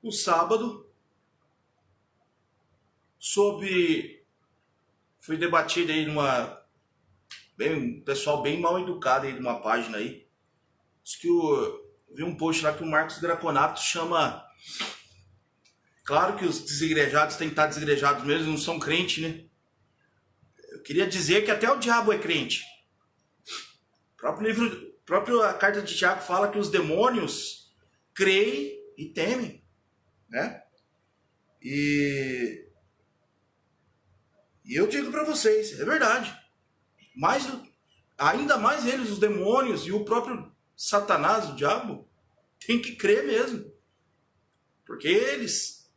no sábado, foi debatido aí um pessoal bem mal educado aí numa página aí. Diz que vi um post lá que o Marcos Draconato chama. Claro que os desigrejados têm que estar desigrejados mesmo, não são crentes, né? Eu queria dizer que até o diabo é crente. O próprio a carta de Tiago fala que os demônios creem e temem, né? E eu digo para vocês, é verdade. Mas ainda mais eles, os demônios e o próprio Satanás, o diabo, tem que crer mesmo. Porque eles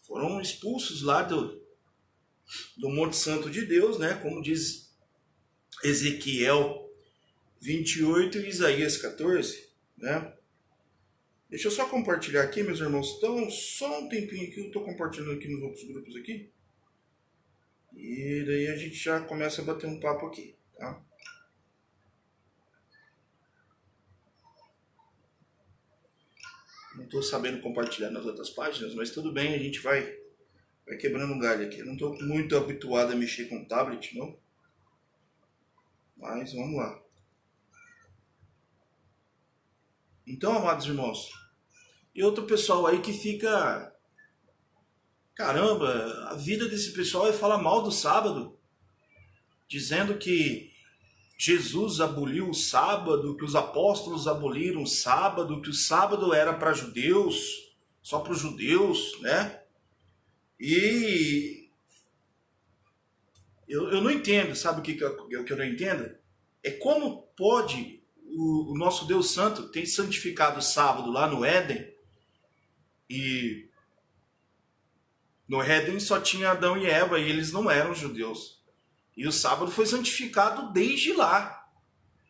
foram expulsos lá do Monte Santo de Deus, né? Como diz Ezequiel 28 e Isaías 14, né? Deixa eu só compartilhar aqui, meus irmãos. Então, só um tempinho que eu estou compartilhando aqui nos outros grupos aqui. E daí a gente já começa a bater um papo aqui, tá? Não estou sabendo compartilhar nas outras páginas, mas tudo bem, a gente vai quebrando um galho aqui. Eu não estou muito habituado a mexer com tablet, não. Mas vamos lá. Então, amados irmãos, e outro pessoal aí que fica... Caramba, a vida desse pessoal é falar mal do sábado, dizendo que Jesus aboliu o sábado, que os apóstolos aboliram o sábado, que o sábado era para judeus, só para os judeus, né? E eu não entendo, sabe o que eu não entendo? É como pode o nosso Deus Santo ter santificado o sábado lá no Éden, e no Éden só tinha Adão e Eva e eles não eram judeus. E o sábado foi santificado desde lá.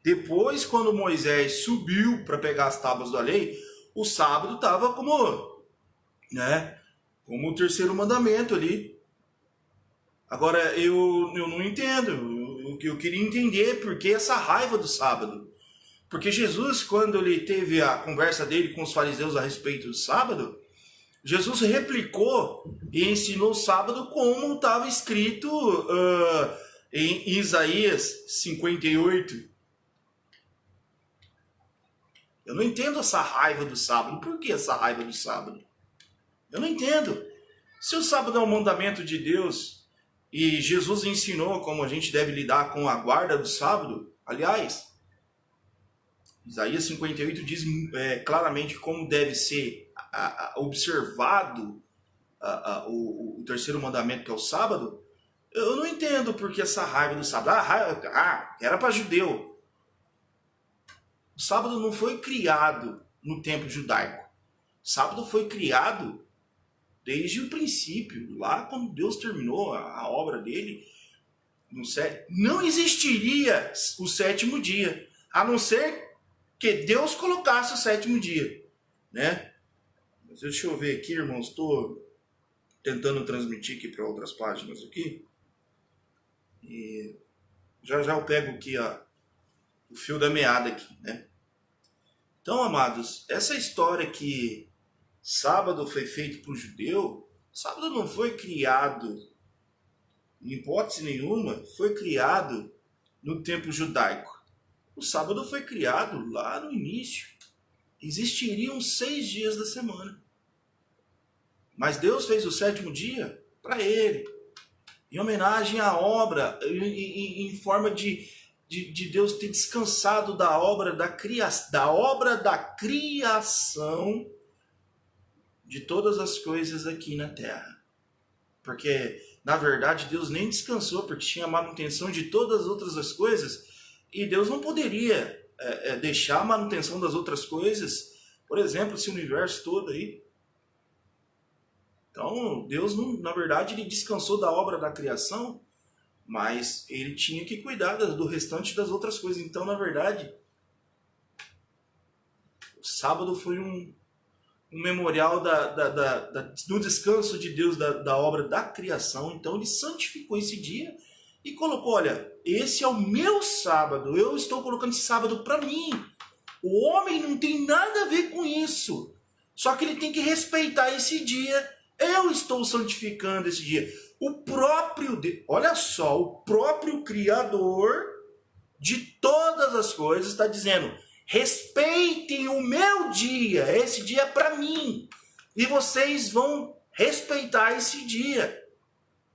Depois, quando Moisés subiu para pegar as tábuas da lei, o sábado estava como o terceiro mandamento ali. Agora, eu não entendo. Eu queria entender por que essa raiva do sábado. Porque Jesus, quando ele teve a conversa dele com os fariseus a respeito do sábado, Jesus replicou e ensinou o sábado como estava escrito em Isaías 58. Eu não entendo essa raiva do sábado. Por que essa raiva do sábado? Eu não entendo. Se o sábado é um mandamento de Deus e Jesus ensinou como a gente deve lidar com a guarda do sábado, aliás, Isaías 58 diz claramente como deve ser observado o terceiro mandamento, que é o sábado. Eu não entendo por que essa raiva do sábado. Era para judeu. O sábado não foi criado no tempo judaico. O sábado foi criado desde o princípio, lá quando Deus terminou a obra dele. Não existiria o sétimo dia, a não ser que Deus colocasse o sétimo dia, né? Mas deixa eu ver aqui, irmãos, estou tentando transmitir aqui para outras páginas aqui. E já eu pego aqui o fio da meada aqui, né? Então, amados, essa história que sábado foi feito para o judeu, sábado não foi criado, em hipótese nenhuma, foi criado no tempo judaico. O sábado foi criado lá no início. Existiriam 6 dias da semana. Mas Deus fez o sétimo dia para ele, em homenagem à obra, em forma de Deus ter descansado da obra da criação de todas as coisas aqui na terra. Porque, na verdade, Deus nem descansou, porque tinha manutenção de todas as outras coisas, e Deus não poderia deixar a manutenção das outras coisas, por exemplo, esse universo todo aí. Então, Deus, na verdade, ele descansou da obra da criação, mas ele tinha que cuidar do restante das outras coisas. Então, na verdade, o sábado foi um memorial do descanso de Deus da obra da criação. Então, ele santificou esse dia e colocou, olha, esse é o meu sábado, eu estou colocando esse sábado para mim. O homem não tem nada a ver com isso. Só que ele tem que respeitar esse dia. Eu estou santificando esse dia. O próprio Deus, olha só, o próprio Criador de todas as coisas está dizendo: respeitem o meu dia, esse dia é para mim. E vocês vão respeitar esse dia.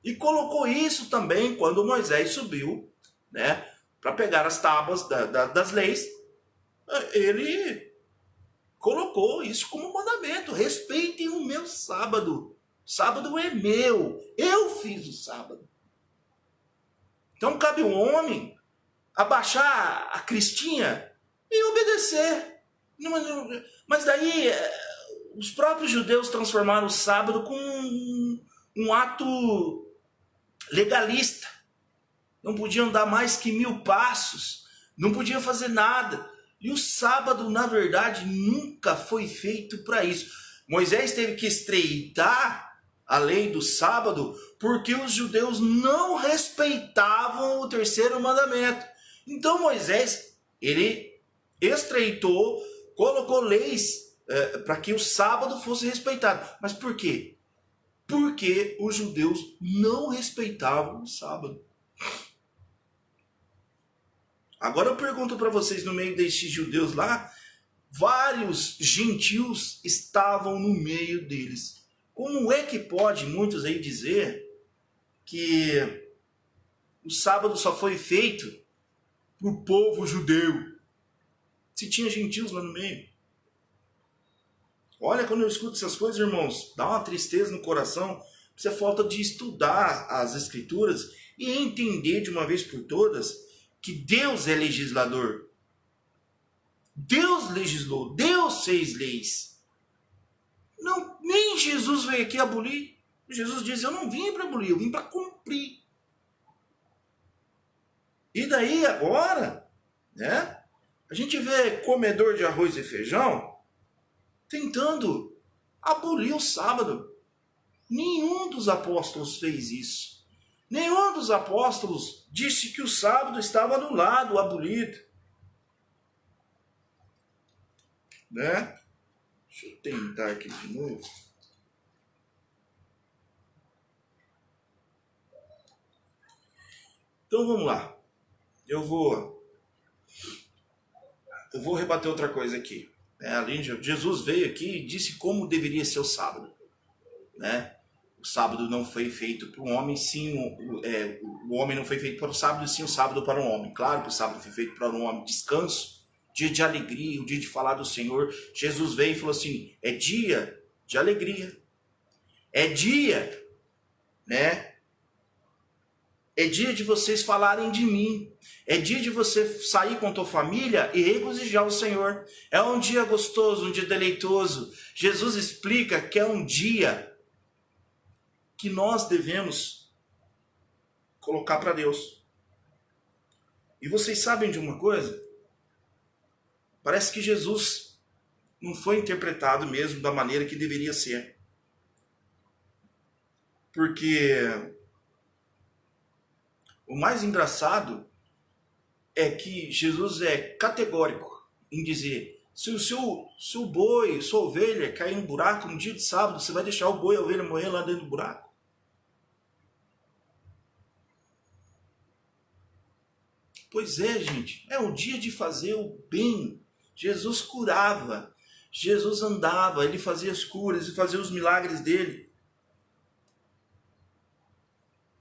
E colocou isso também quando Moisés subiu, né, para pegar as tábuas das leis. Ele colocou isso como mandamento: respeitem o meu sábado. Sábado é meu, eu fiz o sábado. Então cabe ao homem abaixar a cristinha e obedecer. Mas daí os próprios judeus transformaram o sábado com um ato legalista. Não podiam dar mais que 1000 passos, não podiam fazer nada. E o sábado, na verdade, nunca foi feito para isso. Moisés teve que estreitar a lei do sábado porque os judeus não respeitavam o terceiro mandamento. Então Moisés, ele estreitou, colocou leis para que o sábado fosse respeitado. Mas por quê? Porque os judeus não respeitavam o sábado. Agora eu pergunto para vocês, no meio destes judeus lá, vários gentios estavam no meio deles. Como é que pode muitos aí dizer que o sábado só foi feito para o povo judeu, se tinha gentios lá no meio? Olha, quando eu escuto essas coisas, irmãos, dá uma tristeza no coração. Isso é falta de estudar as escrituras e entender de uma vez por todas que Deus é legislador. Deus legislou, Deus fez leis. Não, nem Jesus veio aqui abolir. Jesus diz: eu não vim para abolir, eu vim para cumprir. E daí agora, né, a gente vê comedor de arroz e feijão tentando abolir o sábado. Nenhum dos apóstolos fez isso. Nenhum dos apóstolos disse que o sábado estava anulado, abolido. Né? Deixa eu tentar aqui de novo. Então vamos lá. Eu vou rebater outra coisa aqui. Jesus veio aqui e disse como deveria ser o sábado. Né? O sábado não foi feito para o homem, sim. O homem não foi feito para o sábado, sim o sábado para o homem. Claro que o sábado foi feito para o homem. Descanso, dia de alegria, o dia de falar do Senhor. Jesus veio e falou assim: é dia de alegria. É dia, né? É dia de vocês falarem de mim. É dia de você sair com a tua família e regozijar o Senhor. É um dia gostoso, um dia deleitoso. Jesus explica que é um dia que nós devemos colocar para Deus. E vocês sabem de uma coisa? Parece que Jesus não foi interpretado mesmo da maneira que deveria ser. Porque o mais engraçado é que Jesus é categórico em dizer: se o seu boi, sua ovelha cair no buraco no dia de sábado, você vai deixar o boi e a ovelha morrer lá dentro do buraco? Pois é, gente, é o dia de fazer o bem. Jesus curava, Jesus andava, ele fazia as curas, ele fazia os milagres dele.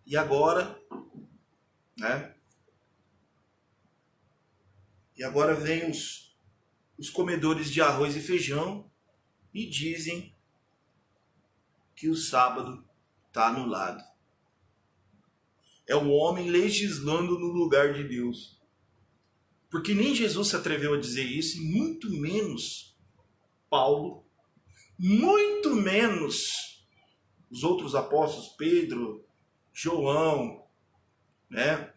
E agora, né? E agora vem os comedores de arroz e feijão e dizem que o sábado está anulado. É o homem legislando no lugar de Deus. Porque nem Jesus se atreveu a dizer isso, e muito menos Paulo, muito menos os outros apóstolos, Pedro, João, né?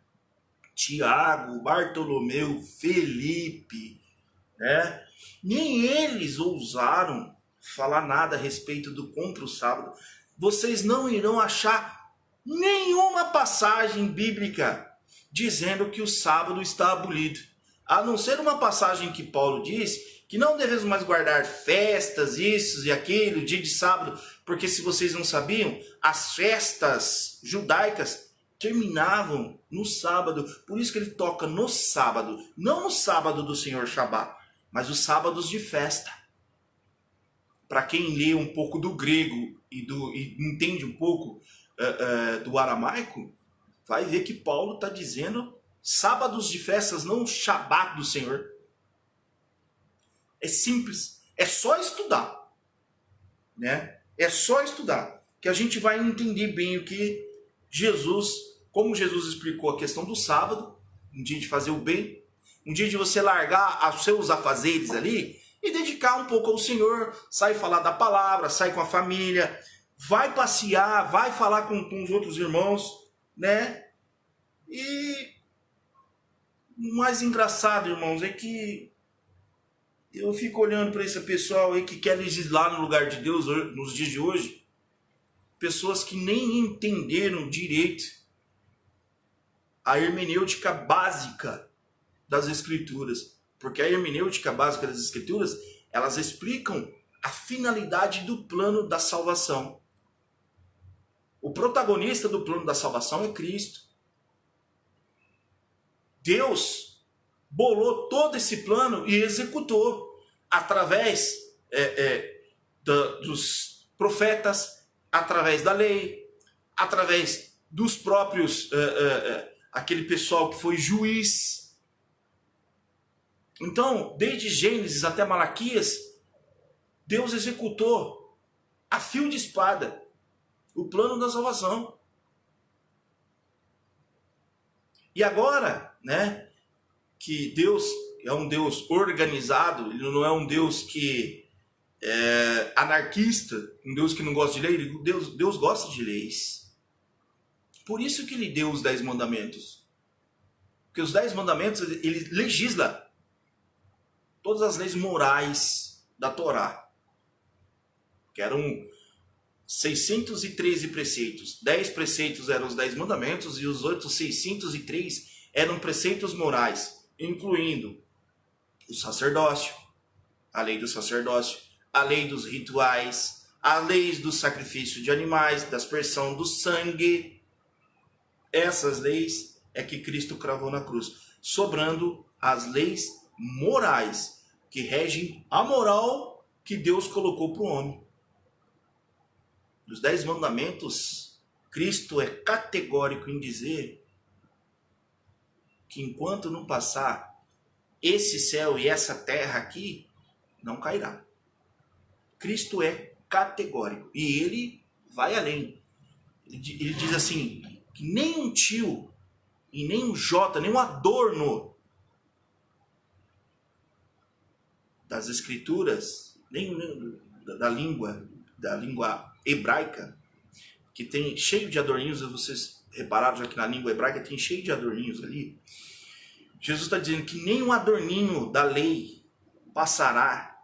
Tiago, Bartolomeu, Felipe, né? Nem eles ousaram falar nada a respeito do contra o sábado. Vocês não irão achar nenhuma passagem bíblica dizendo que o sábado está abolido. A não ser uma passagem que Paulo diz que não devemos mais guardar festas, isso e aquilo, dia de sábado, porque se vocês não sabiam, as festas judaicas terminavam no sábado. Por isso que ele toca no sábado, não no sábado do Senhor Shabat, mas os sábados de festa. Para quem lê um pouco do grego e entende um pouco do aramaico, vai ver que Paulo está dizendo sábados de festas, não o Shabat do Senhor. É simples, é só estudar, né? É só estudar que a gente vai entender bem o que Jesus, como Jesus explicou a questão do sábado, um dia de fazer o bem, um dia de você largar os seus afazeres ali e dedicar um pouco ao Senhor, sai falar da palavra, sai com a família, vai passear, vai falar com os outros irmãos, né? E o mais engraçado, irmãos, é que eu fico olhando para esse pessoal aí que quer legislar no lugar de Deus nos dias de hoje. Pessoas que nem entenderam direito a hermenêutica básica das Escrituras. Porque a hermenêutica básica das Escrituras, elas explicam a finalidade do plano da salvação. O protagonista do plano da salvação é Cristo. Deus bolou todo esse plano e executou através dos profetas, através da lei, através dos próprios, aquele pessoal que foi juiz. Então, desde Gênesis até Malaquias, Deus executou a fio de espada o plano da salvação. E agora, né, que Deus é um Deus organizado, ele não é um Deus que é anarquista, um Deus que não gosta de lei, Deus gosta de leis. Por isso que ele deu os 10 mandamentos. Porque os 10 mandamentos, ele legisla todas as leis morais da Torá. Que eram 613 preceitos. 10 preceitos eram os 10 mandamentos e os outros 603 eram preceitos morais, incluindo o sacerdócio, a lei do sacerdócio, a lei dos rituais, a lei do sacrifício de animais, da aspersão do sangue. Essas leis é que Cristo cravou na cruz, sobrando as leis morais que regem a moral que Deus colocou para o homem. Dos 10 mandamentos, Cristo é categórico em dizer que enquanto não passar esse céu e essa terra aqui, não cairá. Cristo é categórico e ele vai além. Ele diz assim, que nem um tio e nem um jota, nem um adorno das escrituras, nem da língua hebraica, que tem cheio de adorninhos, vocês repararam já que na língua hebraica tem cheio de adorninhos ali. Jesus está dizendo que nem um adorninho da lei passará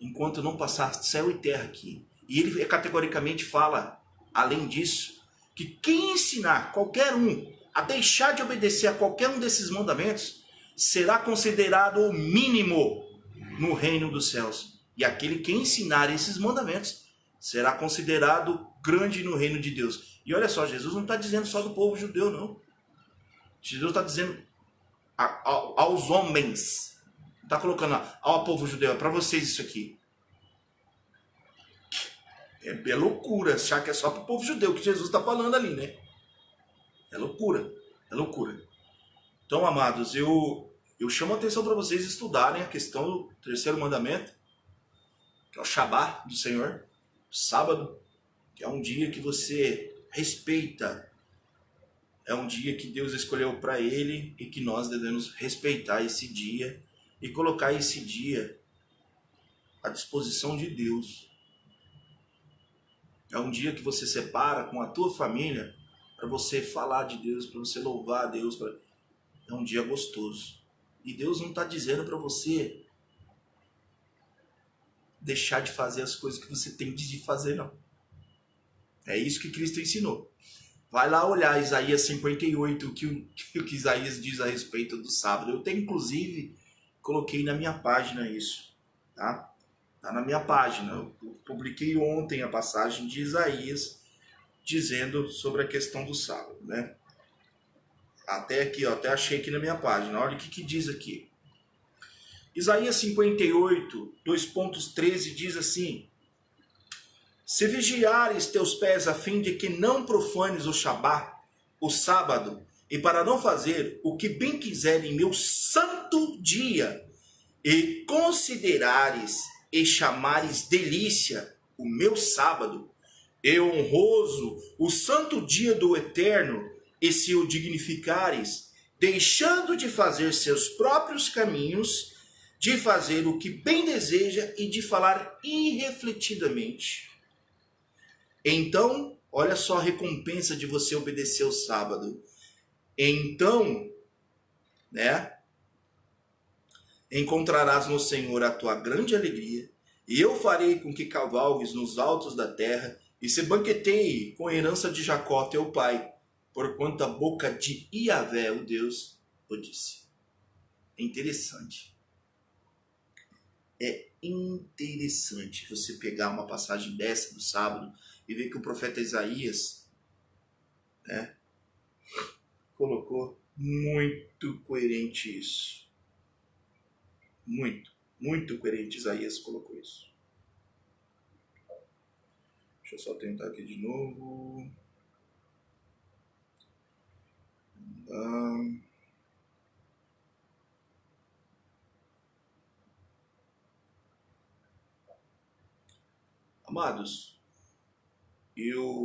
enquanto não passar céu e terra aqui. E ele categoricamente fala, além disso, que quem ensinar qualquer um a deixar de obedecer a qualquer um desses mandamentos será considerado o mínimo no reino dos céus. E aquele que ensinar esses mandamentos será considerado grande no reino de Deus. E olha só, Jesus não está dizendo só do povo judeu, não. Jesus está dizendo aos homens. Está colocando ao povo judeu, é para vocês isso aqui. É loucura achar que é só para o povo judeu que Jesus está falando ali, né? É loucura, é loucura. Então, amados, eu chamo a atenção para vocês estudarem a questão do terceiro mandamento, que é o Shabat do Senhor, o sábado, que é um dia que você respeita, é um dia que Deus escolheu para ele e que nós devemos respeitar esse dia e colocar esse dia à disposição de Deus. É um dia que você separa com a tua família para você falar de Deus, para você louvar a Deus. É um dia gostoso. E Deus não está dizendo para você deixar de fazer as coisas que você tem de fazer, não. É isso que Cristo ensinou. Vai lá olhar Isaías 58, o que Isaías diz a respeito do sábado. Eu tenho, inclusive, coloquei na minha página isso, tá? Tá na minha página. Eu publiquei ontem a passagem de Isaías dizendo sobre a questão do sábado, né? Até aqui, ó, até achei aqui na minha página. Olha o que diz aqui. Isaías 58, 2.13 diz assim: se vigiares teus pés a fim de que não profanes o Shabá, o sábado, e para não fazer o que bem quiser em meu santo dia, e considerares e chamares delícia o meu sábado, e honroso o santo dia do Eterno, e se o dignificares, deixando de fazer seus próprios caminhos, de fazer o que bem deseja e de falar irrefletidamente. Então, olha só a recompensa de você obedecer o sábado. Então, né, encontrarás no Senhor a tua grande alegria, e eu farei com que cavalgues nos altos da terra, e se banqueteie com a herança de Jacó, teu pai, porquanto a boca de Iavé, o Deus, o disse. É interessante. É interessante você pegar uma passagem dessa do sábado e ver que o profeta Isaías, né, colocou muito coerente isso. Muito coerente Isaías colocou isso. Deixa eu só tentar aqui de novo. Amados, eu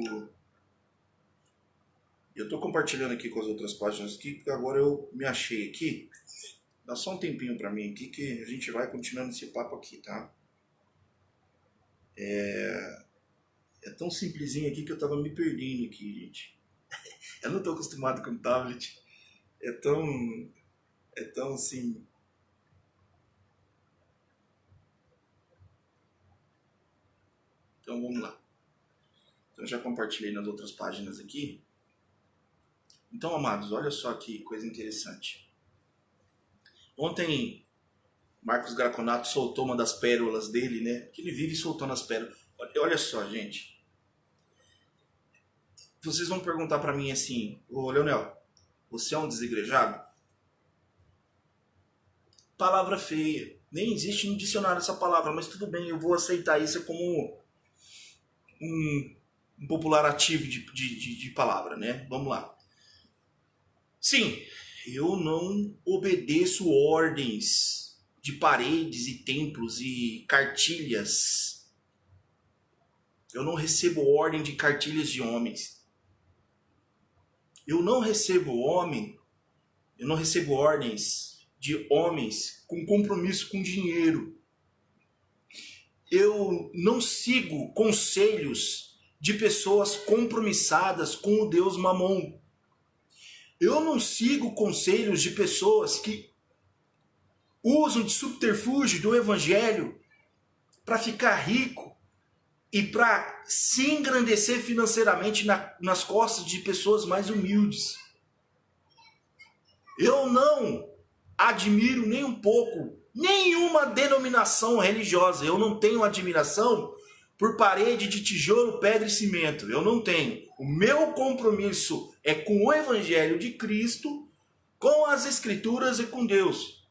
estou compartilhando aqui com as outras páginas aqui, porque agora eu me achei aqui. Dá só um tempinho para mim aqui que a gente vai continuando esse papo aqui, tá? É tão simplesinho aqui que eu tava me perdendo aqui, gente. Eu não tô acostumado com tablet. É tão assim... Então vamos lá. Então eu já compartilhei nas outras páginas aqui. Então, amados, olha só que coisa interessante. Ontem, Marcos Graconato soltou uma das pérolas dele, né? Que ele vive soltando as pérolas. Olha só, gente. Vocês vão perguntar pra mim assim: ô Leonel, você é um desigrejado? Palavra feia. Nem existe no dicionário essa palavra, mas tudo bem, eu vou aceitar isso como um popular ativo de palavra, né? Vamos lá. Sim, eu não obedeço ordens de paredes e templos e cartilhas. Eu não recebo ordem de cartilhas de homens. Eu não recebo ordens de homens com compromisso com dinheiro. Eu não sigo conselhos de pessoas compromissadas com o Deus Mamon. Eu não sigo conselhos de pessoas que usam de subterfúgio do evangelho para ficar rico e para se engrandecer financeiramente nas costas de pessoas mais humildes. Eu não admiro nem um pouco nenhuma denominação religiosa. Eu não tenho admiração por parede de tijolo, pedra e cimento. Eu não tenho. O meu compromisso é com o Evangelho de Cristo, com as Escrituras e com Deus.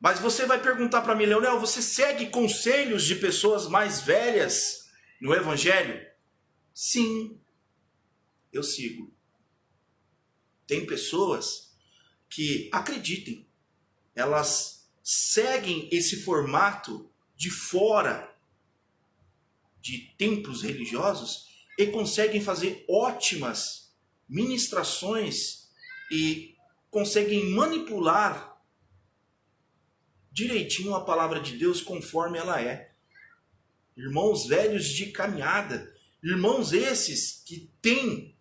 Mas você vai perguntar para mim, Leonel, você segue conselhos de pessoas mais velhas no Evangelho? Sim, eu sigo. Tem pessoas que, acreditem, elas seguem esse formato de fora de templos religiosos e conseguem fazer ótimas ministrações e conseguem manipular direitinho a palavra de Deus conforme ela é. Irmãos velhos de caminhada, irmãos esses que têm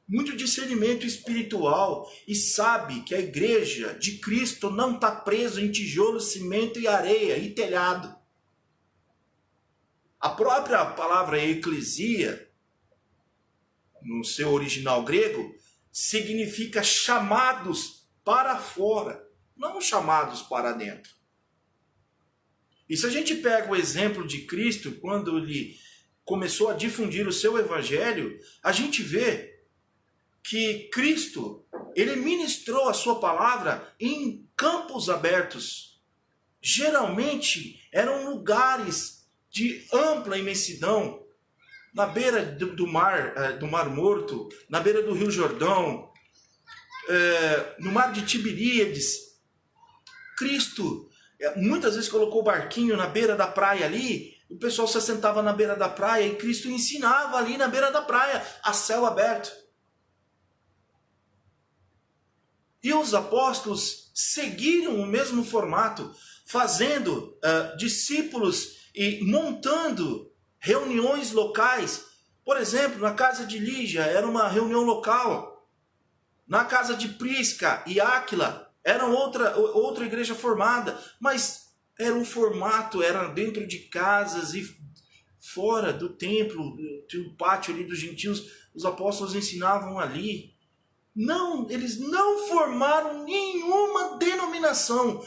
muito discernimento espiritual e sabe que a igreja de Cristo não está presa em tijolo, cimento e areia e telhado. A própria palavra eclesia, no seu original grego, significa chamados para fora, não chamados para dentro. E se a gente pega o exemplo de Cristo, quando ele começou a difundir o seu evangelho, a gente vê que Cristo, ele ministrou a sua palavra em campos abertos. Geralmente eram lugares de ampla imensidão, na beira do Mar Morto, na beira do Rio Jordão, no Mar de Tiberíades. Cristo muitas vezes colocou o barquinho na beira da praia ali, o pessoal se assentava na beira da praia e Cristo ensinava ali na beira da praia, a céu aberto. E os apóstolos seguiram o mesmo formato, fazendo discípulos e montando reuniões locais. Por exemplo, na casa de Lígia era uma reunião local. Na casa de Prisca e Áquila era outra igreja formada. Mas era um formato, era dentro de casas e fora do templo, do pátio ali dos gentios. Os apóstolos ensinavam ali. Não, eles não formaram nenhuma denominação.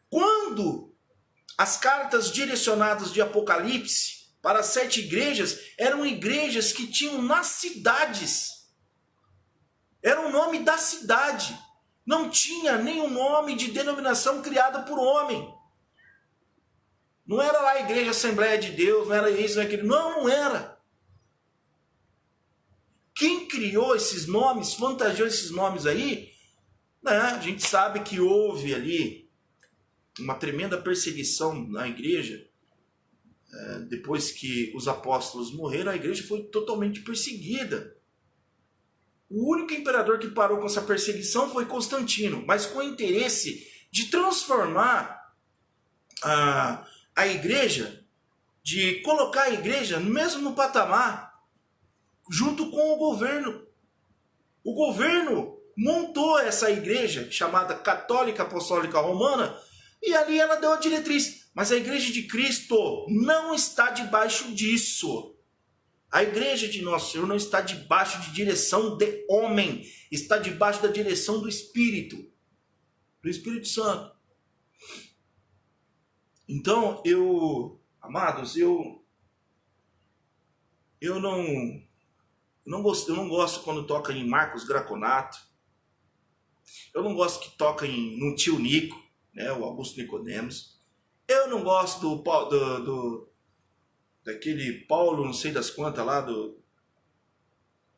Quando as cartas direcionadas de Apocalipse para as 7 igrejas eram igrejas que tinham nas cidades. Era o nome da cidade. Não tinha nenhum nome de denominação criada por homem. Não era lá a Igreja Assembleia de Deus, não era isso, não era aquilo. Não era. Quem criou esses nomes, fantasiou esses nomes aí, né? A gente sabe que houve ali uma tremenda perseguição na igreja. Depois que os apóstolos morreram, a igreja foi totalmente perseguida. O único imperador que parou com essa perseguição foi Constantino, mas com o interesse de transformar a igreja, de colocar a igreja no mesmo patamar, junto com o governo. O governo montou essa igreja chamada Católica Apostólica Romana e ali ela deu a diretriz. Mas a igreja de Cristo não está debaixo disso. A igreja de Nosso Senhor não está debaixo de direção de homem. Está debaixo da direção do Espírito. Do Espírito Santo. Então, amados, eu não gosto quando toca em Marcos Graconato. Eu não gosto que toca no Tio Nico, né, o Augusto Nicodemos. Eu não gosto daquele Paulo, não sei das quantas lá,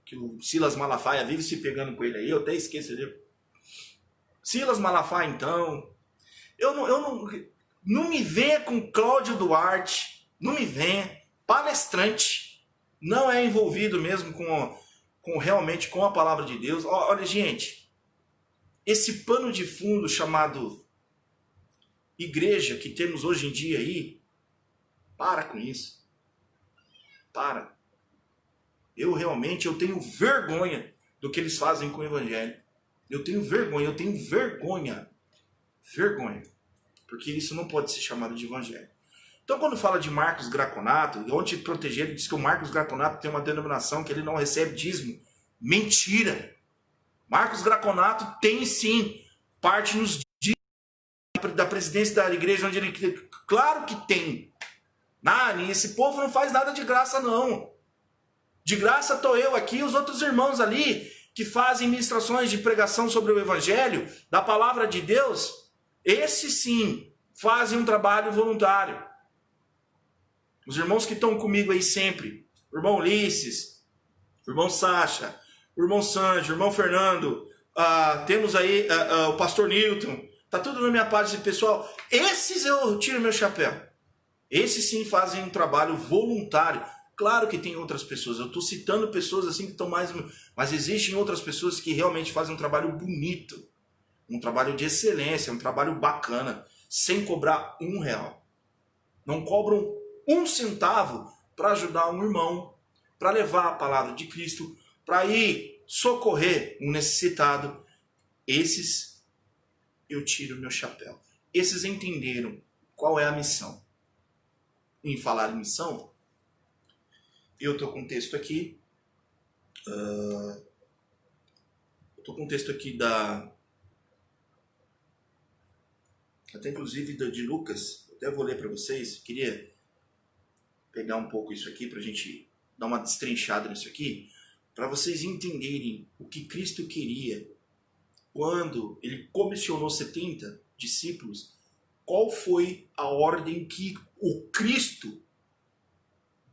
que o Silas Malafaia vive se pegando com ele aí. Eu até esqueço dele. Silas Malafaia, então. Eu não me venha com Cláudio Duarte. Não me venha. Palestrante. Não é envolvido mesmo realmente com a palavra de Deus. Olha, gente, esse pano de fundo chamado igreja que temos hoje em dia aí, para com isso. Para. Eu tenho vergonha do que eles fazem com o evangelho. Eu tenho vergonha. Vergonha. Porque isso não pode ser chamado de evangelho. Então, quando fala de Marcos Graconato, onde proteger, ele diz que o Marcos Graconato tem uma denominação que ele não recebe dízimo. Mentira! Marcos Graconato tem sim parte nos dízimos da presidência da igreja onde ele... Claro que tem. Esse povo não faz nada de graça, não. De graça estou eu aqui e os outros irmãos ali que fazem ministrações de pregação sobre o evangelho, da palavra de Deus. Esses sim fazem um trabalho voluntário. Os irmãos que estão comigo aí sempre, o irmão Ulisses, o irmão Sacha, o irmão Sanjo, o irmão Fernando, temos aí o pastor Newton, tá tudo na minha página, pessoal. Esses eu tiro meu chapéu. Esses sim fazem um trabalho voluntário. Claro que tem outras pessoas, eu estou citando pessoas assim que estão mais... Mas existem outras pessoas que realmente fazem um trabalho bonito, um trabalho de excelência, um trabalho bacana, sem cobrar R$1. Não cobram 1 centavo para ajudar um irmão, para levar a palavra de Cristo, para ir socorrer um necessitado. Esses eu tiro meu chapéu. Esses entenderam qual é a missão. Em falar em missão, eu estou com um texto aqui. Estou com um texto aqui até inclusive de Lucas, até vou ler para vocês, queria pegar um pouco isso aqui para a gente dar uma destrinchada nisso aqui, para vocês entenderem o que Cristo queria quando ele comissionou 70 discípulos, qual foi a ordem que o Cristo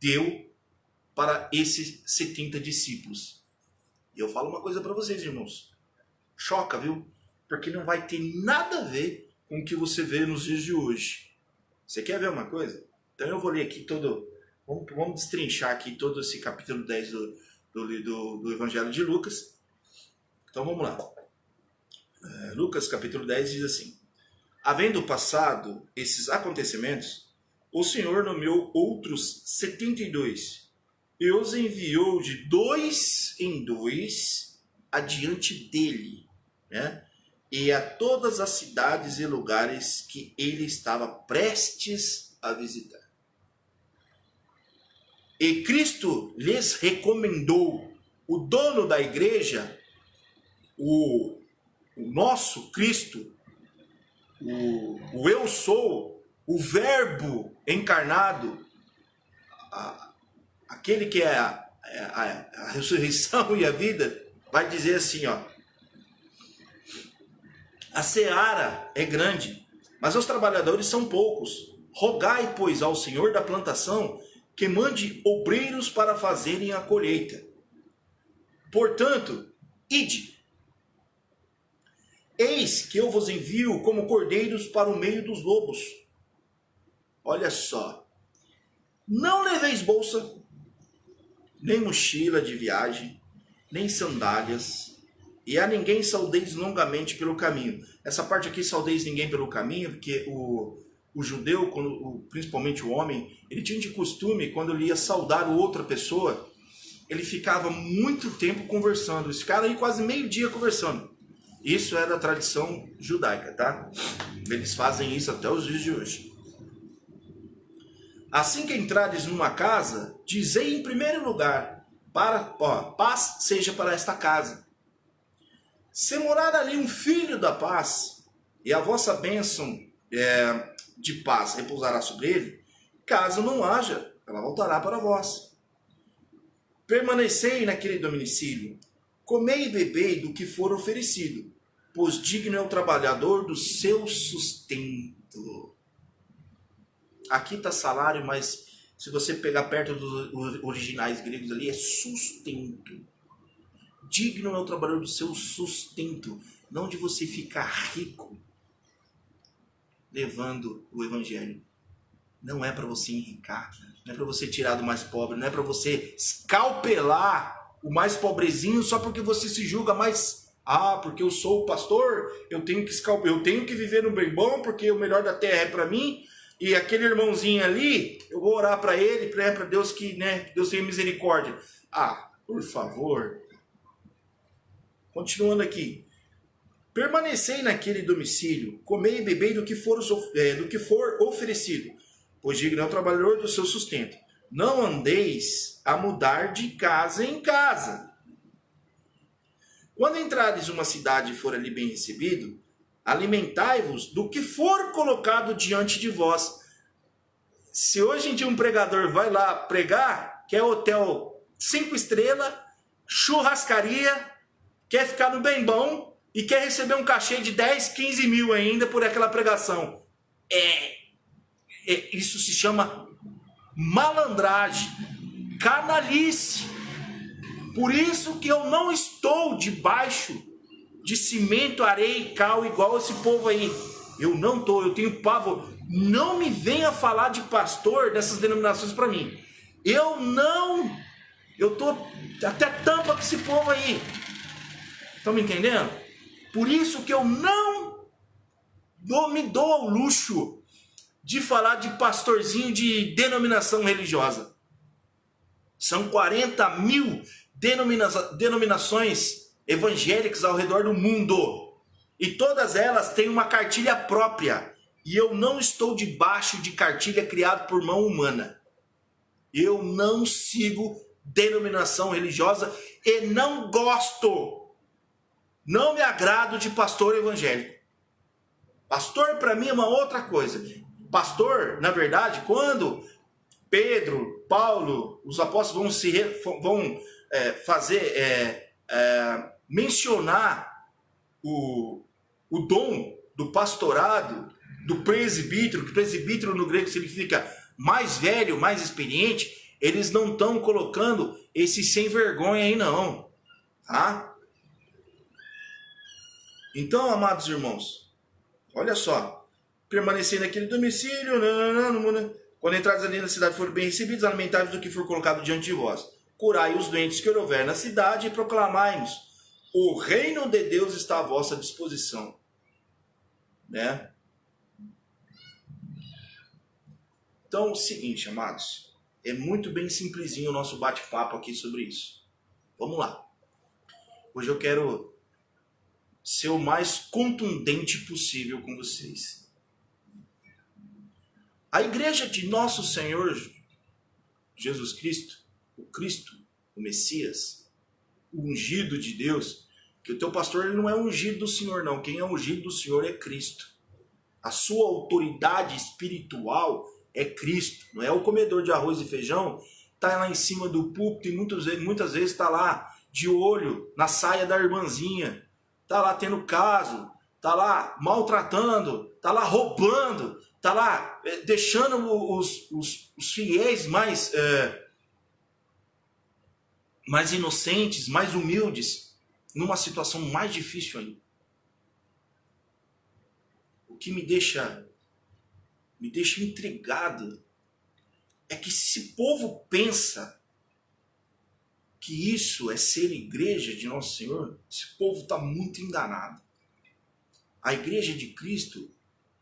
deu para esses 70 discípulos. E eu falo uma coisa para vocês, irmãos. Choca, viu? Porque não vai ter nada a ver com o que você vê nos dias de hoje. Você quer ver uma coisa? Então eu vou ler aqui todo... Vamos destrinchar aqui todo esse capítulo 10 do Evangelho de Lucas. Então vamos lá. Lucas capítulo 10 diz assim: havendo passado esses acontecimentos, o Senhor nomeou outros 72 e os enviou de 2 em 2 adiante dele, né? E a todas as cidades e lugares que ele estava prestes a visitar. E Cristo lhes recomendou, o dono da igreja, o nosso Cristo, o eu sou, o verbo encarnado, aquele que é a ressurreição e a vida, vai dizer assim, ó: a seara é grande, mas os trabalhadores são poucos. Rogai, pois, ao Senhor da plantação que mande obreiros para fazerem a colheita. Portanto, ide. Eis que eu vos envio como cordeiros para o meio dos lobos. Olha só. Não leveis bolsa, nem mochila de viagem, nem sandálias, e a ninguém saudeis longamente pelo caminho. Essa parte aqui, saudeis ninguém pelo caminho, porque o judeu, principalmente o homem, ele tinha de costume, quando ele ia saudar outra pessoa, ele ficava muito tempo conversando. Eles ficaram aí quase meio dia conversando. Isso é da tradição judaica, tá? Eles fazem isso até os dias de hoje. Assim que entrares numa casa, dizei em primeiro lugar, paz seja para esta casa. Se morar ali um filho da paz, e a vossa bênção de paz repousará sobre ele, caso não haja, ela voltará para vós. Permanecei naquele domicílio, comei e bebei do que for oferecido, pois digno é o trabalhador do seu sustento. Aqui está salário, mas se você pegar perto dos originais gregos ali, é sustento. Digno é o trabalhador do seu sustento, não de você ficar rico levando o evangelho. Não é para você enricar, não é para você tirar do mais pobre, não é para você escalpelar o mais pobrezinho só porque você se julga mais... porque eu sou o pastor, eu tenho que viver no bem bom, porque o melhor da terra é para mim, e aquele irmãozinho ali, eu vou orar para ele, para Deus que, né, Deus tenha misericórdia. Por favor. Continuando aqui. Permanecei naquele domicílio, comei e bebei do que for oferecido, pois digno é o trabalhador do seu sustento. Não andeis a mudar de casa em casa. Quando entrares numa cidade e for ali bem recebido, alimentai-vos do que for colocado diante de vós. Se hoje em dia um pregador vai lá pregar, quer hotel 5 estrelas, churrascaria, quer ficar no bem bom e quer receber um cachê de 10, 15 mil ainda por aquela pregação. Isso se chama malandragem, canalice. Por isso que eu não estou debaixo de cimento, areia e cal igual esse povo aí. Eu não estou, eu tenho pavor. Não me venha falar de pastor dessas denominações para mim. Eu tô até tampa com esse povo aí. Estão me entendendo? Por isso que eu não me dou ao luxo de falar de pastorzinho de denominação religiosa. São 40 mil denominações evangélicas ao redor do mundo. E todas elas têm uma cartilha própria. E eu não estou debaixo de cartilha criada por mão humana. Eu não sigo denominação religiosa e não gosto. Não me agrado de pastor evangélico. Pastor para mim é uma outra coisa. Pastor, na verdade, quando Pedro, Paulo, os apóstolos vão mencionar o dom do pastorado, do presbítero, que presbítero no grego significa mais velho, mais experiente, eles não estão colocando esse sem vergonha aí não, tá? Então, amados irmãos, olha só, permanecer naquele domicílio, quando entrados ali na cidade forem bem recebidos, alimentai-vos do que for colocado diante de vós, curai os doentes que houver na cidade e proclamai-nos, o reino de Deus está à vossa disposição, né? Então, é o seguinte, amados, é muito bem simplesinho o nosso bate-papo aqui sobre isso. Vamos lá. Hoje eu quero ser o mais contundente possível com vocês. A igreja de nosso Senhor Jesus Cristo, o Messias, o ungido de Deus, que o teu pastor ele não é ungido do Senhor, não. Quem é ungido do Senhor é Cristo. A sua autoridade espiritual é Cristo. Não é o comedor de arroz e feijão, está lá em cima do púlpito e muitas vezes está lá de olho na saia da irmãzinha, está lá tendo caso, está lá maltratando, está lá roubando, está lá deixando os fiéis mais inocentes, mais humildes, numa situação mais difícil ainda. O que me deixa intrigado é que esse povo pensa que isso é ser igreja de Nosso Senhor, esse povo está muito enganado. A igreja de Cristo,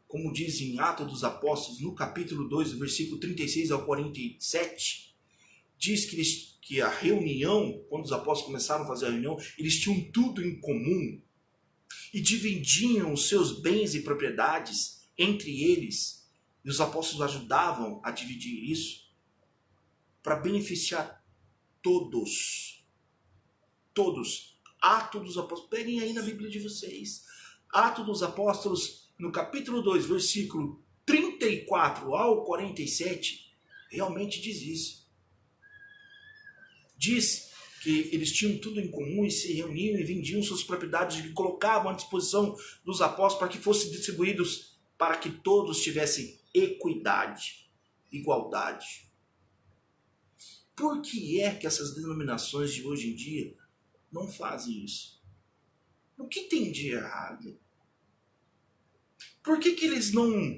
como diz em Atos dos Apóstolos, no capítulo 2, do versículo 36 ao 47, diz que a reunião, quando os apóstolos começaram a fazer a reunião, eles tinham tudo em comum e dividiam os seus bens e propriedades entre eles. E os apóstolos ajudavam a dividir isso para beneficiar todos. Todos. Atos dos Apóstolos. Peguem aí na Bíblia de vocês. Atos dos Apóstolos, no capítulo 2, versículo 34 ao 47, realmente diz isso. Diz que eles tinham tudo em comum e se reuniam e vendiam suas propriedades e colocavam à disposição dos apóstolos para que fossem distribuídos, para que todos tivessem equidade, igualdade. Por que é que essas denominações de hoje em dia não fazem isso? O que tem de errado? Por que eles não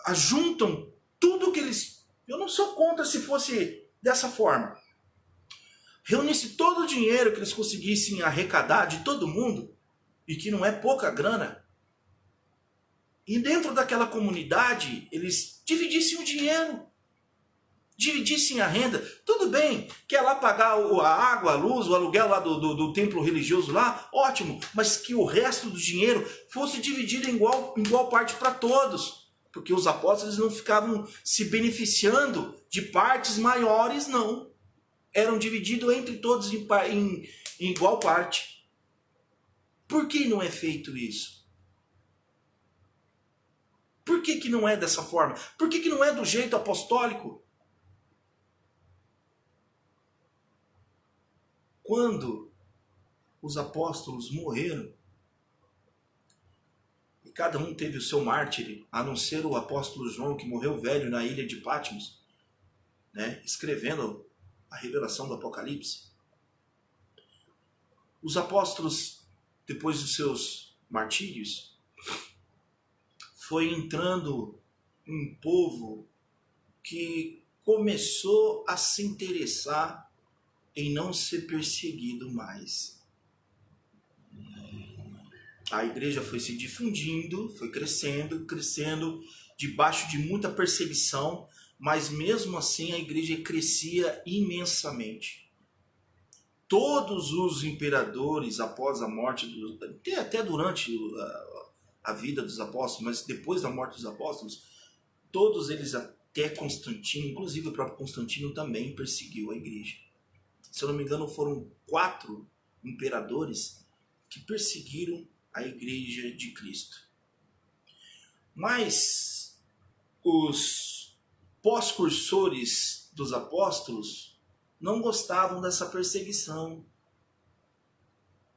ajuntam tudo que eles... Eu não sou contra se fosse dessa forma. Reunisse todo o dinheiro que eles conseguissem arrecadar de todo mundo, e que não é pouca grana, e dentro daquela comunidade eles dividissem o dinheiro, dividissem a renda. Tudo bem, quer lá pagar a água, a luz, o aluguel lá do templo religioso lá, ótimo, mas que o resto do dinheiro fosse dividido em igual parte para todos, porque os apóstolos não ficavam se beneficiando de partes maiores, não. Eram divididos entre todos em igual parte. Por que não é feito isso? Por que não é dessa forma? Por que não é do jeito apostólico? Quando os apóstolos morreram, e cada um teve o seu mártir, a não ser o apóstolo João, que morreu velho na ilha de Patmos, né, escrevendo a revelação do Apocalipse. Os apóstolos, depois dos seus martírios, foi entrando um povo que começou a se interessar em não ser perseguido mais. A igreja foi se difundindo, foi crescendo, debaixo de muita perseguição, mas mesmo assim a igreja crescia imensamente. Todos os imperadores, após a morte, até durante a vida dos apóstolos, mas depois da morte dos apóstolos, todos eles, até Constantino, inclusive o próprio Constantino também perseguiu a igreja. Se eu não me engano, foram 4 imperadores que perseguiram a igreja de Cristo. Mas os pós-cursores dos apóstolos não gostavam dessa perseguição.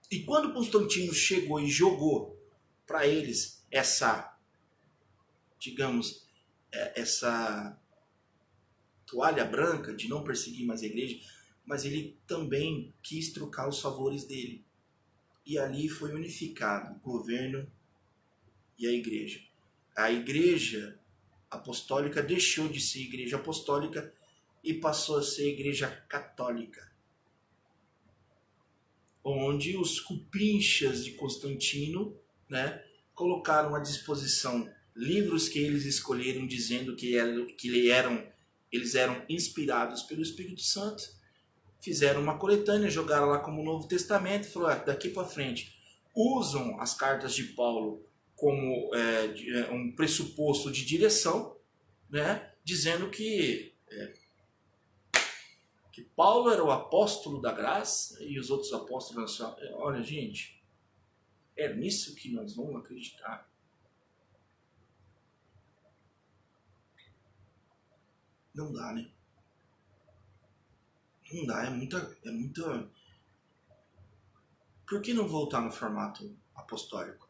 E quando Constantino chegou e jogou para eles essa, digamos, essa toalha branca de não perseguir mais a igreja, mas ele também quis trocar os favores dele. E ali foi unificado o governo e a igreja. A igreja apostólica deixou de ser igreja apostólica e passou a ser igreja católica, onde os cupinchas de Constantino, né, colocaram à disposição livros que eles escolheram, dizendo que eles eram inspirados pelo Espírito Santo, fizeram uma coletânea, jogaram lá como Novo Testamento e falaram, daqui para frente, usam as cartas de Paulo como um pressuposto de direção, né, dizendo que Paulo era o apóstolo da graça e os outros apóstolos... Olha, gente, é nisso que nós vamos acreditar. Não dá, né? Não dá, é muita... Por que não voltar no formato apostólico?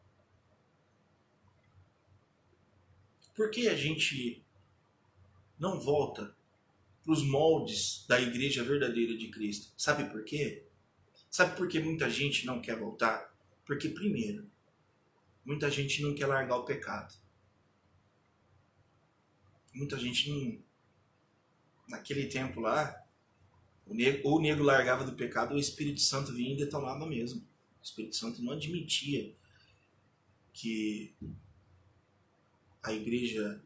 Por que a gente não volta para os moldes da igreja verdadeira de Cristo? Sabe por quê? Sabe por que muita gente não quer voltar? Porque, primeiro, muita gente não quer largar o pecado. Muita gente não... Naquele tempo lá, o nego largava do pecado, o Espírito Santo vinha e detonava mesmo. O Espírito Santo não admitia que a igreja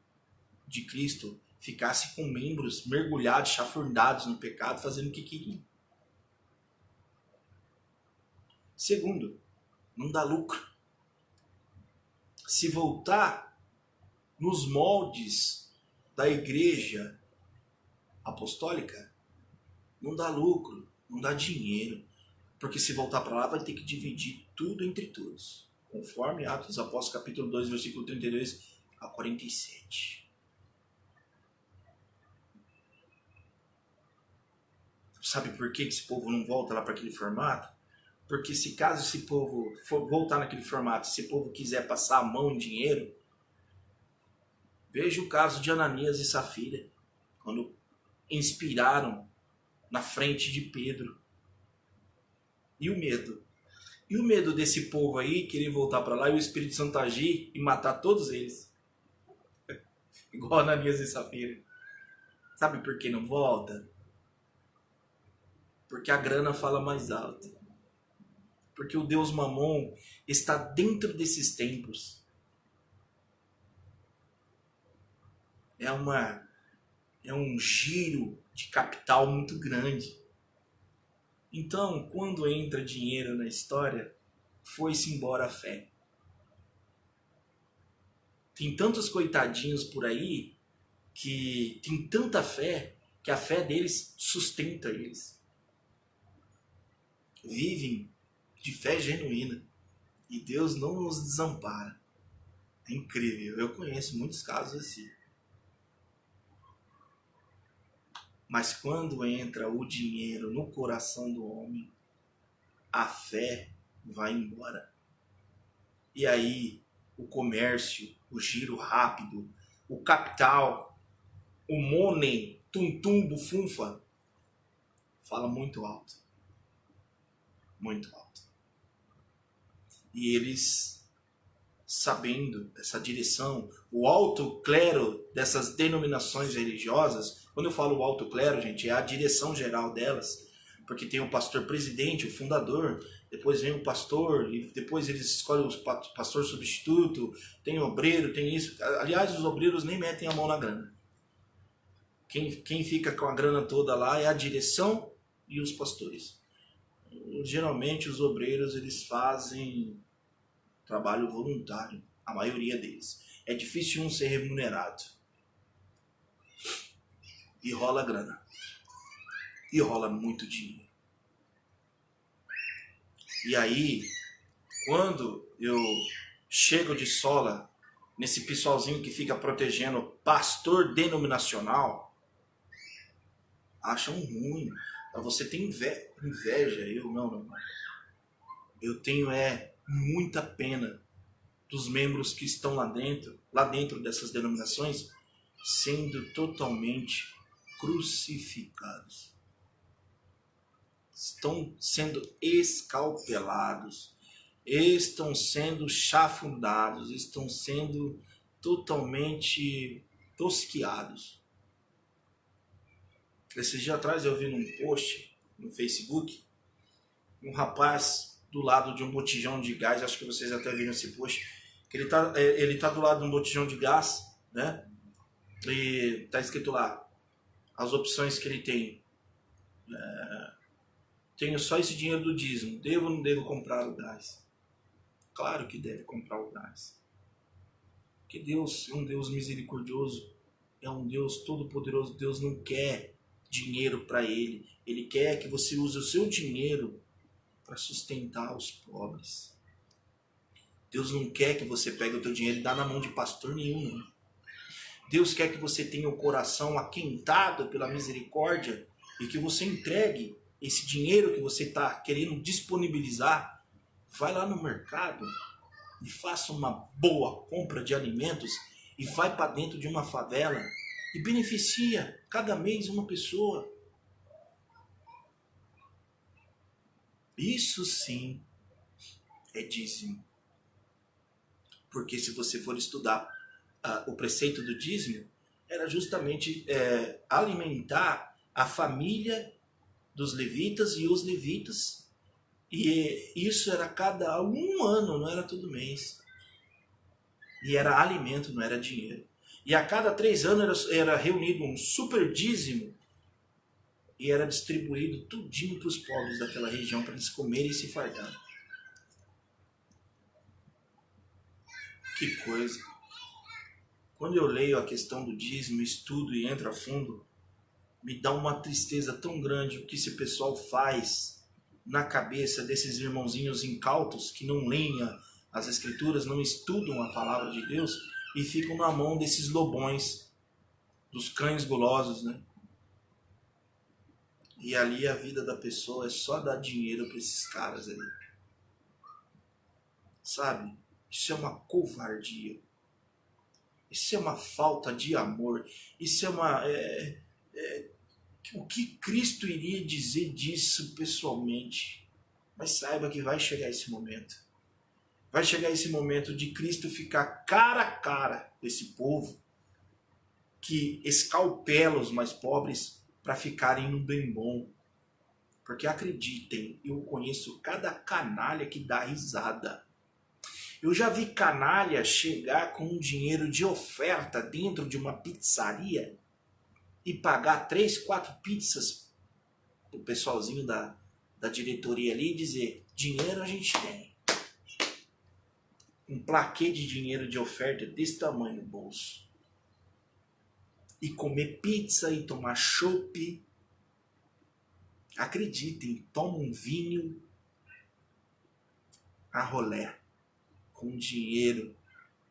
de Cristo ficasse com membros mergulhados, chafurdados no pecado, fazendo o que queriam. Segundo, não dá lucro. Se voltar nos moldes da igreja apostólica, não dá lucro, não dá dinheiro. Porque se voltar para lá, vai ter que dividir tudo entre todos. Conforme Atos dos Apóstolos, capítulo 2, versículo 32 a 47. Sabe por que esse povo não volta lá para aquele formato? Porque se caso esse povo for voltar naquele formato, se esse povo quiser passar a mão em dinheiro, veja o caso de Ananias e Safira, quando inspiraram na frente de Pedro. E o medo? E o medo desse povo aí querer voltar para lá e o Espírito Santo agir e matar todos eles? Igual Ananias e Safira. Sabe por que não volta? Porque a grana fala mais alto. Porque o Deus Mamon está dentro desses templos. É um giro de capital muito grande. Então, quando entra dinheiro na história, foi-se embora a fé. Tem tantos coitadinhos por aí que tem tanta fé que a fé deles sustenta eles. Vivem de fé genuína e Deus não nos desampara. É incrível, eu conheço muitos casos assim. Mas quando entra o dinheiro no coração do homem, a fé vai embora. E aí o comércio, o giro rápido, o capital, o money, tum-tum, bufunfa, fala muito alto. Muito alto. E eles, sabendo dessa direção, o alto clero dessas denominações religiosas, quando eu falo o alto clero, gente, é a direção geral delas, porque tem o pastor presidente, o fundador, depois vem o pastor, e depois eles escolhem o pastor substituto, tem o obreiro, tem isso. Aliás, os obreiros nem metem a mão na grana. Quem fica com a grana toda lá é a direção e os pastores. Geralmente os obreiros eles fazem trabalho voluntário, a maioria deles. É difícil um ser remunerado. E rola grana. E rola muito dinheiro. E aí, Quando eu chego de sola nesse pessoalzinho que fica protegendo pastor denominacional, acham ruim. Você tem inveja. Eu não. Eu tenho muita pena dos membros que estão lá dentro dessas denominações, sendo totalmente crucificados. Estão sendo escalpelados, estão sendo chafurdados, estão sendo totalmente tosquiados. Esses dias atrás eu vi num post no Facebook um rapaz do lado de um botijão de gás, acho que vocês até viram esse post, que ele tá do lado de um botijão de gás, né? E tá escrito lá as opções que ele tem. Tenho só esse dinheiro do dízimo, devo ou não devo comprar o gás? Claro que deve comprar o gás. Porque Deus é um Deus misericordioso, é um Deus todo-poderoso. Deus não quer dinheiro para ele. Ele quer que você use o seu dinheiro para sustentar os pobres. Deus não quer que você pegue o teu dinheiro e dá na mão de pastor nenhum. Deus quer que você tenha o coração aquentado pela misericórdia e que você entregue esse dinheiro que você está querendo disponibilizar. Vai lá no mercado e faça uma boa compra de alimentos e vai para dentro de uma favela e beneficia cada mês uma pessoa. Isso sim é dízimo. Porque se você for estudar o preceito do dízimo, era justamente alimentar a família dos levitas e os levitas. E isso era cada um ano, não era todo mês. E era alimento, não era dinheiro. E a cada 3 anos era reunido um super dízimo e era distribuído tudinho para os pobres daquela região para eles comerem e se fartarem. Que coisa. Quando eu leio a questão do dízimo, estudo e entro a fundo, me dá uma tristeza tão grande o que esse pessoal faz na cabeça desses irmãozinhos incautos que não leem as escrituras, não estudam a palavra de Deus e ficam na mão desses lobões, dos cães gulosos, né? E ali a vida da pessoa é só dar dinheiro para esses caras aí. Sabe? Isso é uma covardia. Isso é uma falta de amor. Isso é uma... o que Cristo iria dizer disso pessoalmente? Mas saiba que vai chegar esse momento. Vai chegar esse momento de Cristo ficar cara a cara com esse povo que escalpela os mais pobres para ficarem no bem bom. Porque acreditem, eu conheço cada canalha que dá risada. Eu já vi canalha chegar com um dinheiro de oferta dentro de uma pizzaria e pagar 3, 4 pizzas pro pessoalzinho da diretoria ali e dizer, dinheiro a gente tem. Um plaquê de dinheiro de oferta desse tamanho no bolso. E comer pizza e tomar chopp. Acreditem, toma um vinho a rolé. Com dinheiro,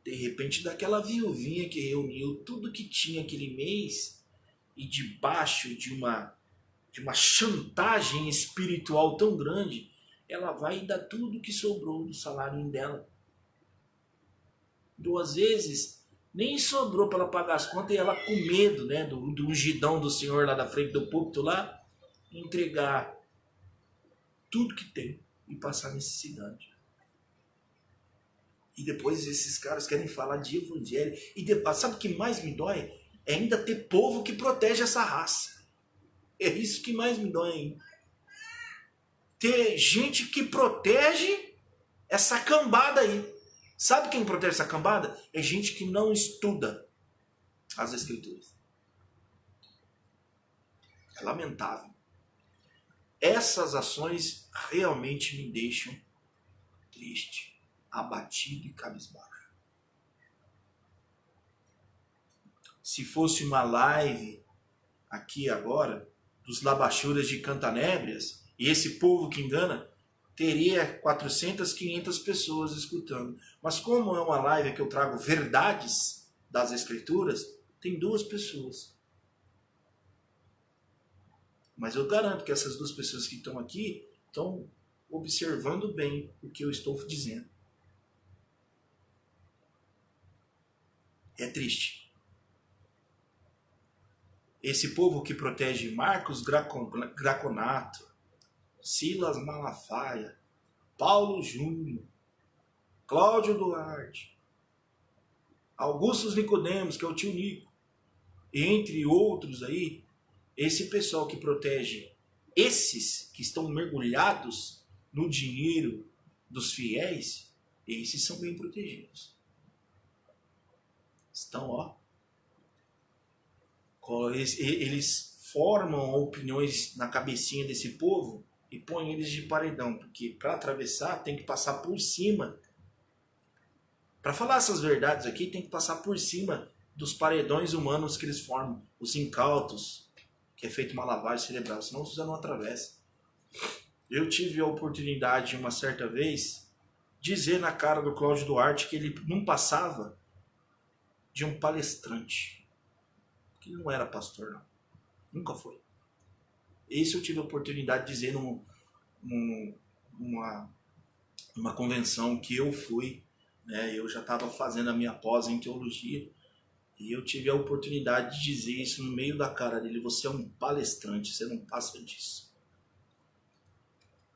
de repente, daquela viuvinha que reuniu tudo que tinha aquele mês e debaixo de uma chantagem espiritual tão grande, ela vai dar tudo que sobrou do salário dela. 2 vezes, nem sobrou para ela pagar as contas e ela com medo, né, do ungidão do Senhor lá da frente do púlpito lá, entregar tudo que tem e passar necessidade. E depois esses caras querem falar de evangelho. E depois, sabe o que mais me dói? É ainda ter povo que protege essa raça. É isso que mais me dói, hein? Ter gente que protege essa cambada aí. Sabe quem protege essa cambada? É gente que não estuda as escrituras. É lamentável. Essas ações realmente me deixam triste, abatido e cabisbaixo. Se fosse uma live aqui agora, dos labachuras de Cantanébrias, e esse povo que engana, teria 400, 500 pessoas escutando. Mas como é uma live que eu trago verdades das Escrituras, tem 2 pessoas. Mas eu garanto que essas 2 pessoas que estão aqui estão observando bem o que eu estou dizendo. É triste. Esse povo que protege Marcos Graconato, Silas Malafaia, Paulo Júnior, Cláudio Duarte, Augustus Nicodemos, que é o tio Nico, e entre outros aí, esse pessoal que protege esses que estão mergulhados no dinheiro dos fiéis, esses são bem protegidos. Estão, eles formam opiniões na cabecinha desse povo e põem eles de paredão, porque para atravessar tem que passar por cima. Para falar essas verdades aqui, tem que passar por cima dos paredões humanos que eles formam, os incautos, que é feito uma lavagem cerebral, senão você não atravessa. Eu tive a oportunidade, uma certa vez, dizer na cara do Cláudio Duarte que ele não passava de um palestrante. Que ele não era pastor, não. Nunca foi. Isso eu tive a oportunidade de dizer numa convenção que eu fui, né? Eu já estava fazendo a minha pós em teologia e eu tive a oportunidade de dizer isso no meio da cara dele. Você é um palestrante, você não passa disso.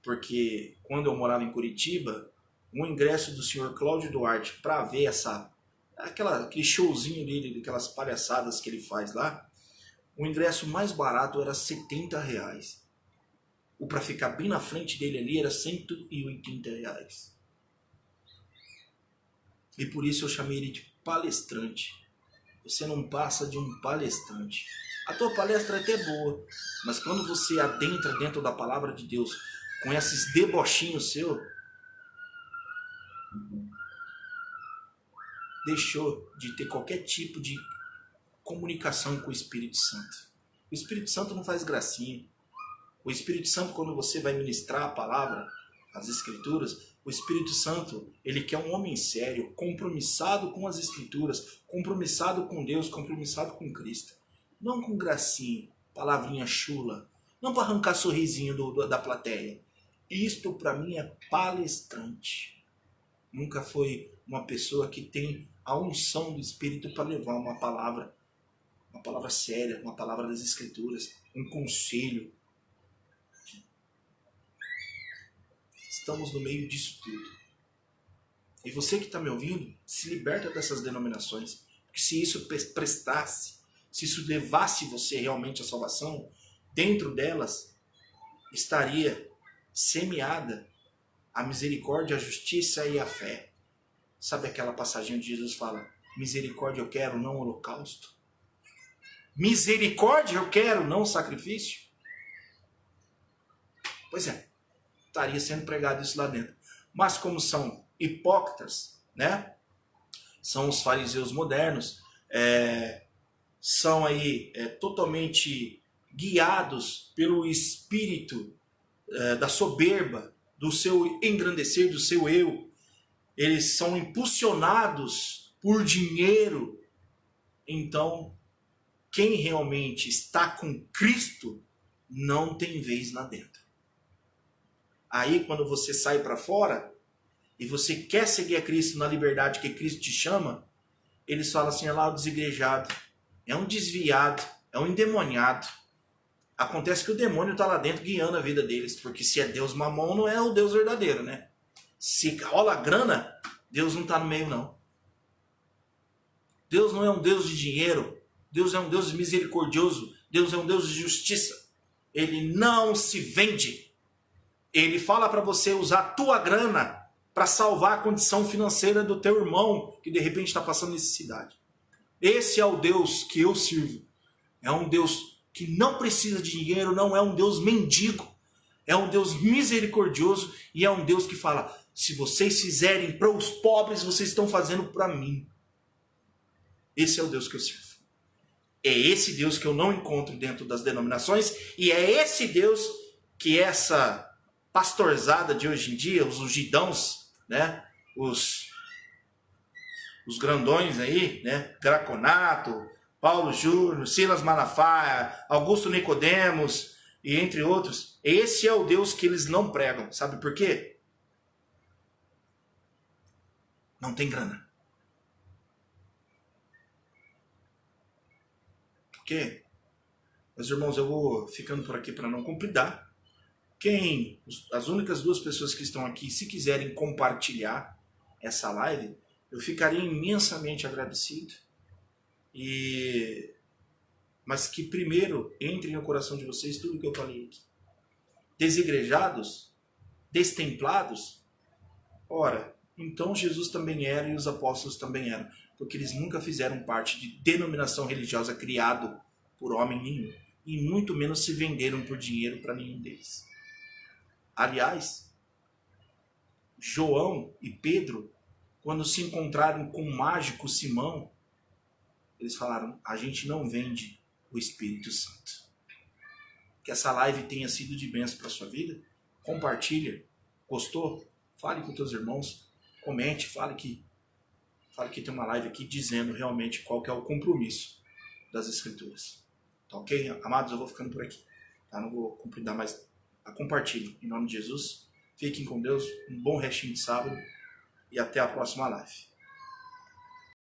Porque quando eu morava em Curitiba, o ingresso do senhor Cláudio Duarte para ver aquele showzinho dele, aquelas palhaçadas que ele faz lá, o ingresso mais barato era R$70. O para ficar bem na frente dele ali era R$180. E por isso eu chamei ele de palestrante. Você não passa de um palestrante. A tua palestra é até boa, mas quando você adentra dentro da palavra de Deus com esses debochinhos seus, deixou de ter qualquer tipo de comunicação com o Espírito Santo. O Espírito Santo não faz gracinha. O Espírito Santo, quando você vai ministrar a palavra, as Escrituras, o Espírito Santo, ele quer um homem sério, compromissado com as Escrituras, compromissado com Deus, compromissado com Cristo. Não com gracinha, palavrinha chula, não para arrancar sorrisinho da plateia. Isto para mim é palestrante. Nunca foi uma pessoa que tem a unção do Espírito para levar uma palavra séria, uma palavra das Escrituras, um conselho. Estamos no meio disso tudo. E você que está me ouvindo, se liberta dessas denominações. Porque se isso prestasse, se isso levasse você realmente à salvação, dentro delas estaria semeada a misericórdia, a justiça e a fé. Sabe aquela passagem onde Jesus fala, misericórdia eu quero, não holocausto? Misericórdia eu quero, não sacrifício? Pois é, estaria sendo pregado isso lá dentro. Mas como são hipócritas, né? São os fariseus modernos, são aí totalmente guiados pelo espírito da soberba, do seu engrandecer, do seu eu. Eles são impulsionados por dinheiro. Então, quem realmente está com Cristo não tem vez lá dentro. Aí, quando você sai para fora e você quer seguir a Cristo na liberdade que Cristo te chama, eles falam assim, é lá o desigrejado, é um desviado, é um endemoniado. Acontece que o demônio está lá dentro guiando a vida deles, porque se é Deus mamão, não é o Deus verdadeiro, né? Se rola grana, Deus não está no meio, não. Deus não é um Deus de dinheiro, Deus é um Deus misericordioso, Deus é um Deus de justiça. Ele não se vende. Ele fala para você usar a tua grana para salvar a condição financeira do teu irmão que de repente está passando necessidade. Esse é o Deus que eu sirvo. É um Deus que não precisa de dinheiro, não é um Deus mendigo. É um Deus misericordioso e é um Deus que fala, se vocês fizerem para os pobres, vocês estão fazendo para mim. Esse é o Deus que eu sirvo. É esse Deus que eu não encontro dentro das denominações e é esse Deus que essa pastorzada de hoje em dia, os ungidãos, né? Os grandões aí, né? Graconato, Paulo Júnior, Silas Malafaia, Augusto Nicodemos e entre outros. Esse é o Deus que eles não pregam. Sabe por quê? Não tem grana. Por quê? Meus irmãos, eu vou ficando por aqui para não compridar. As únicas duas pessoas que estão aqui, se quiserem compartilhar essa live, eu ficaria imensamente agradecido. Mas que primeiro entre no coração de vocês tudo que eu falei aqui. Desigrejados, destemplados, ora, então Jesus também era e os apóstolos também eram, porque eles nunca fizeram parte de denominação religiosa criado por homem nenhum, e muito menos se venderam por dinheiro para nenhum deles. Aliás, João e Pedro, quando se encontraram com o mágico Simão, eles falaram, a gente não vende o Espírito Santo. Que essa live tenha sido de bênção para a sua vida. Compartilha. Gostou? Fale com teus irmãos. Comente. Fale que tem uma live aqui dizendo realmente qual que é o compromisso das Escrituras. Tá ok? Amados, eu vou ficando por aqui. Tá? Não vou compridar mais. Compartilhe. Em nome de Jesus. Fiquem com Deus. Um bom restinho de sábado. E até a próxima live.